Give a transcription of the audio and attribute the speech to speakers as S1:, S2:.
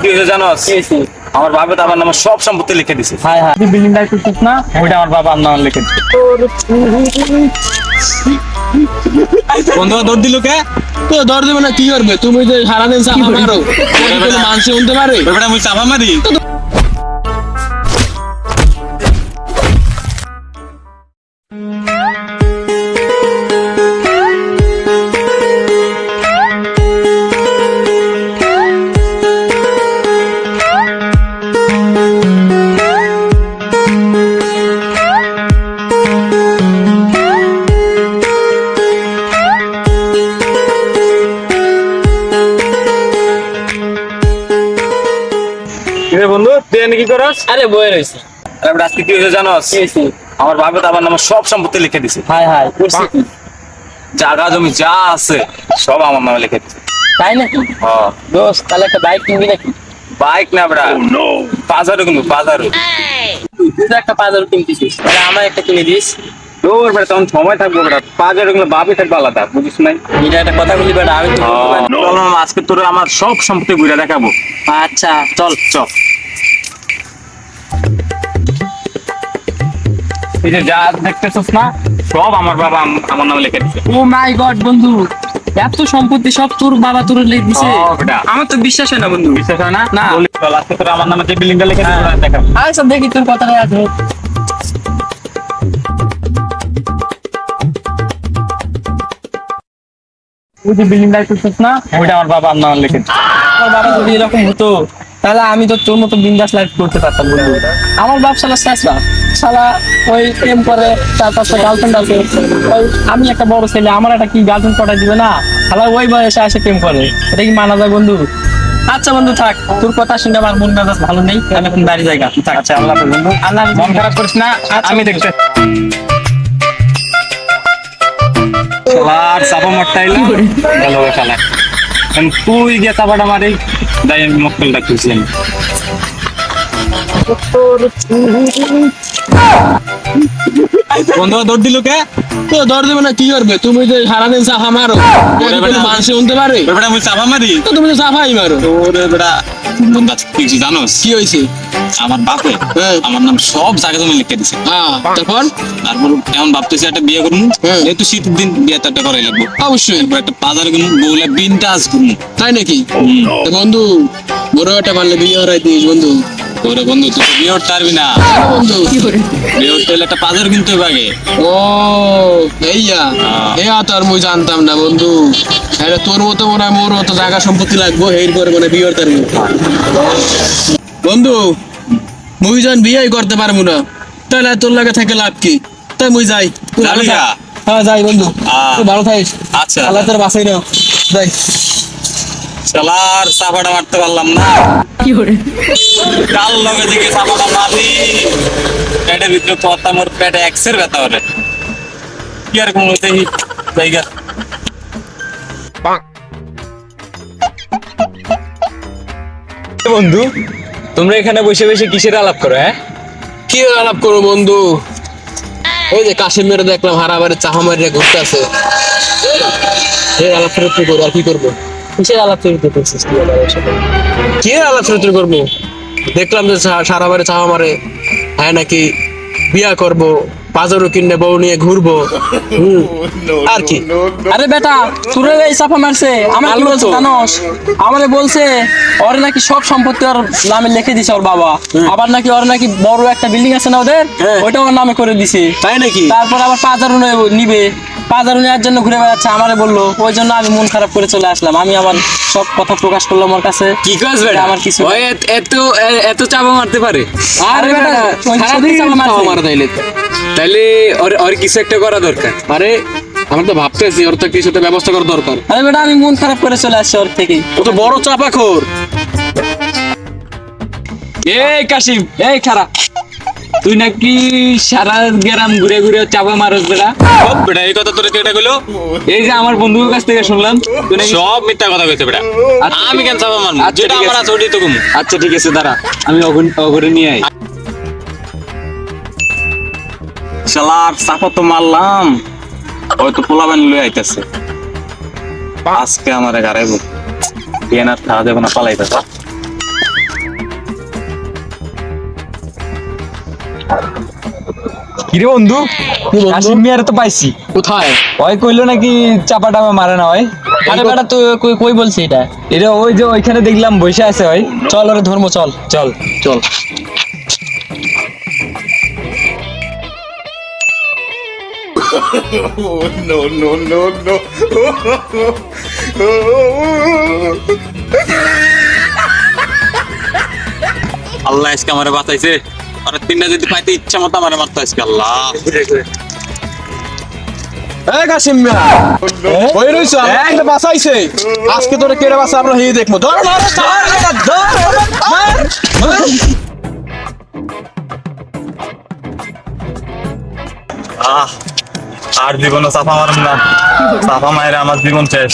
S1: কি হয়েছে জানোস? আমার বাবা তো আমার নামে সব সম্পত্তি লিখে দিছে।
S2: হ্যাঁ হ্যাঁ, তুই বিল্ডিং দায়িত্ব করছিস না, ওইটা আমার বাবা আমার নামে লিখে দিছে।
S3: বন্ধু দৌড় দিল কে? তো দৌড় দেবে না কি করবে? তুমি যে সারাদিন চাপা মারো, কোনো মানুষ শুনতে পারে?
S1: বেটা আমি চাপা মারি। বন্ধু তুই এনে কি করস?
S2: আরে বয়ে রয়েছে।
S1: আরে আজকে কি হয়েছে জানোস? আমার বাবা তো আমার নামে সব সম্পত্তি লিখে দিছে।
S2: হাই হাই, করছি কি?
S1: জায়গা জমি যা আছে সব আমার নামে লিখে দিছে।
S2: তাই নাকি?
S1: হ্যাঁ।
S2: দোস্ত তাহলে একটা বাইক কিনবি নাকি?
S1: বাইক না বেটা, বাজারে কিনবো বাজারে।
S2: তুই তো একটা পাজারো কিনতেছিস, তাহলে আমার একটা কিনে দিস।
S1: তোর বেটা তখন সময় থাকবো বেটা, বাজারে গুলো বাপই থাকবে আলাদা, বুঝিস নাই?
S2: এটা একটা কথা বলি বেটা, আমি তো বলতে পারি না।
S1: চল মামা, আজকে তোর আমার সব সম্পত্তি ঘুরে দেখাবো।
S2: আচ্ছা চল।
S1: চল। এই যে যা দেখতেছিস না, সব আমার বাবা আমার নামে লিখে দিছে।
S2: ও মাই গড বন্ধু, এত সম্পত্তি সব তোর বাবা তোর লিখে দিছে?
S1: বেটা।
S2: আমার তো বিশ্বাস হয় না বন্ধু।
S1: বিশ্বাস হয় না?
S2: না।
S1: বলি চল, আজকে তোর আমার নামে যে বিল্ডিংটা লিখে দিছে ওটা দেখাবো।
S2: আচ্ছা দেখি তোর কথাটা আছে। ওই যে বিল্ডিং দায়িত্ব করছিস না, ওইটা আমার বাবা আমার নামে লিখে দিছে। আমার বাবা যদি এরকম হতো তাহলে আমি তো তোর মতো বিন্দাস লাইফ করতে পারতাম বন্ধু। আমার বাপ শালা শেষরা শালা ওই প্রেম করে, তার পাঁচটা গার্লফ্রেন্ড আছে। ওই আমি একটা বড় ছেলে, আমার একটা কি গার্লফ্রেন্ড পটাই দিবে না? শালা ওই বয়সে এসে প্রেম করে, এটা কি মানা যায় বন্ধু? আচ্ছা বন্ধু থাক, তোর কথা শুনে আমার মন মেজাজ ভালো নেই, আমি এখন বাড়ি জায়গা।
S1: আচ্ছা আল্লাহ হাফেজ বন্ধু।
S2: আল্লাহ হাফেজ।
S1: মন খারাপ করিস না,
S2: আচ্ছা,
S1: আমি
S2: বন্ধু।
S1: দেখতে। শালার চাপা মারটা এলাম ভালো শালা। এখন তুই গিয়ে চাপাটা মারি, তাই আমি মক্কেলটা খুঁজছি আমি।
S3: বন্ধু দৌড় দিল কে? তো দৌড় দেবে না কি করবে? তুমি যে সারাদিন চাপা মারো, কোনো মানুষ শুনতে পারে?
S1: বেটা আমি চাপা মারি।
S3: তো তুমি তো চাপাই মারো।
S1: ওরে বেটা, বন্ধু আজকে কি হয়েছে জানোস?
S3: কি হয়েছে?
S1: আমার বাপে
S3: হ্যাঁ।
S1: আমার নাম সব জায়গা জমি লিখে দিছে।
S3: হ্যাঁ, তারপর?
S1: তারপর এখন ভাবতেছি একটা বিয়ে করবো,
S3: হ্যাঁ।
S1: যেহেতু শীতের দিন বিয়ে তো একটা করাই লাগবো।
S3: অবশ্যই।
S1: এরপর একটা বাজার কিনবো, বউলে বিনটাজ করবো।
S3: তাই নাকি? তো বন্ধু বড় একটা পারলে বিয়ে হারাই দিস বন্ধু।
S1: ওরে বন্ধু তুই তো বিয়ে করতে পারবি না।
S3: কেন বন্ধু?
S1: বিয়ে করতে হলে একটা বাজার কিনতে হবে আগে।
S3: ও এইয়া তো আর মুই জানতাম না বন্ধু। আরে তোর মতো মনে হয় মোর মতো জায়গা সম্পত্তি লাগবো, এর পরে মানে বিয়ে করতে পারবো। বন্ধু মুই যখন বিয়ে করতে পারবো না, তাহলে তোর লাগে থেকে লাভ কি? তাই মুই যাই। তুই ভালো
S1: যাবি
S3: থাক।
S1: গা?
S3: হ্যাঁ যাই বন্ধু।
S1: আহ।
S3: তুই ভালো থাকিস।
S1: আচ্ছা।
S3: আল্লাহ তোর বাঁচাই নাও। যাই।
S1: শালার চাপাটা মারতে পারলাম না। কাল লগে দিকে চাপাটা মারি, পেটের ভিতরে কথা, মোর পেটে এক্সের ব্যথা ওরে। কি আর কোনো দেখি জায়গা।
S2: বন্ধু তোমরা এখানে বসে বসে কিসের আলাপ করো? হ্যাঁ,
S3: কি আলাপ করো বন্ধু? ওই যে কাশ্মীরে দেখলাম হারাবারে চাহা মারিয়া ঘুরতে আছে। এই আলাপ চরিত্র করবো, আর কি করবো?
S2: কিসের আলাপ চরিত্র করছিস তুই আমার সাথে?
S3: কি আলাপ চরিত্র করবো? দেখলাম যে সারাবারে চাহা মারে, হ্যাঁ নাকি বিয়া করবো, বাজারও কিনে বউ নিয়ে ঘুরবো। আর কি?
S2: আরে বেটা, তোরে এই চাপা মারছে, আমার কি বলছে জানোস? আমারে বলছে ওরে নাকি সব সম্পত্তি ওর নামে লিখে দিছে ওর বাবা। আবার নাকি ওর নাকি বড় একটা বিল্ডিং আছে না ওদের,
S3: হ্যাঁ।
S2: ওইটা ওর নামে করে দিছে।
S3: তাই নাকি?
S2: তারপর আবার পাজারও নিবে, পাজারও নেওয়ার জন্য ঘুরে বেড়াচ্ছে, আমারে বললো। ওই জন্য আমি মন খারাপ করে চলে আসলাম। আমি আবার সব কথা প্রকাশ করলাম ওর কাছে।
S4: কি কাজ বেটা?
S2: আমার কিছু
S4: ওই এত এত চাপা মারতে পারে?
S2: আরে বেটা, ওই সারাদিন চাপা মারছে।
S3: মারা তাইলে
S4: তাইলে ওর কিছু একটা করা দরকার।
S3: আরে আমার তো ভাবতেছি ওর তো কিছু একটা ব্যবস্থা করা দরকার।
S2: আরে বেটা, আমি মন খারাপ করে চলে আসছি ওর থেকে।
S3: ও তো বড় চাপাখোর।
S4: এই কাশিম, এই খারাপ, তুই নাকি সারা গ্রাম ঘুরে ঘুরে চাপা মারস বেটা?
S1: বেটা এই কথা তোরে কেটে গেলো?
S4: এই যে আমার বন্ধুর কাছ থেকে শুনলাম তুই নাকি
S1: সব মিথ্যা কথা কইছে বেটা।
S4: আচ্ছা,
S1: আমি কেন চাপা মারবো?
S4: আচ্ছা,
S1: যেটা
S4: ঠিক
S1: আমার
S4: আছে।
S1: আছে ওটাই তো কমু।
S4: আচ্ছা ঠিক আছে, দাঁড়া আমি অঘরে নিয়ে আই।
S1: শালার চাপা তো মারলাম, হয়তো পোলাবান লই আইতাছে। আজকে আমারে গাড়াইবো, বিয়ে না খাওয়া যাবে না, পালাইবে।
S4: কিরে বন্ধু কাশিম মিয়ারে তো পাইছি
S3: কোথায়?
S4: ওই কইলো নাকি চাপা টাপা মারে না হয়
S2: আরে বেটা তুই কই বলছিস এটা?
S4: এটা ওই যে ওইখানে দেখলাম বসে আছে হয়
S2: চল ওরে ধর্ম চল।
S4: চল
S3: চল।
S1: আল্লাহ আজকে আমারে বাঁচাইছে। আর তিনটা যদি পাইতে ইচ্ছা মতো আমারে মারতো আজকে আল্লাহ।
S3: এই কাশিম মিয়া ওই রইছো আমাকে বাঁচাইছে। আজকে তোরে কেড়ে বাঁচা আমরা হেই দেখবো। ধর ধর
S1: আর জীবনে চাপা মারুন না, চাপা মায়ের আমার জীবন শেষ।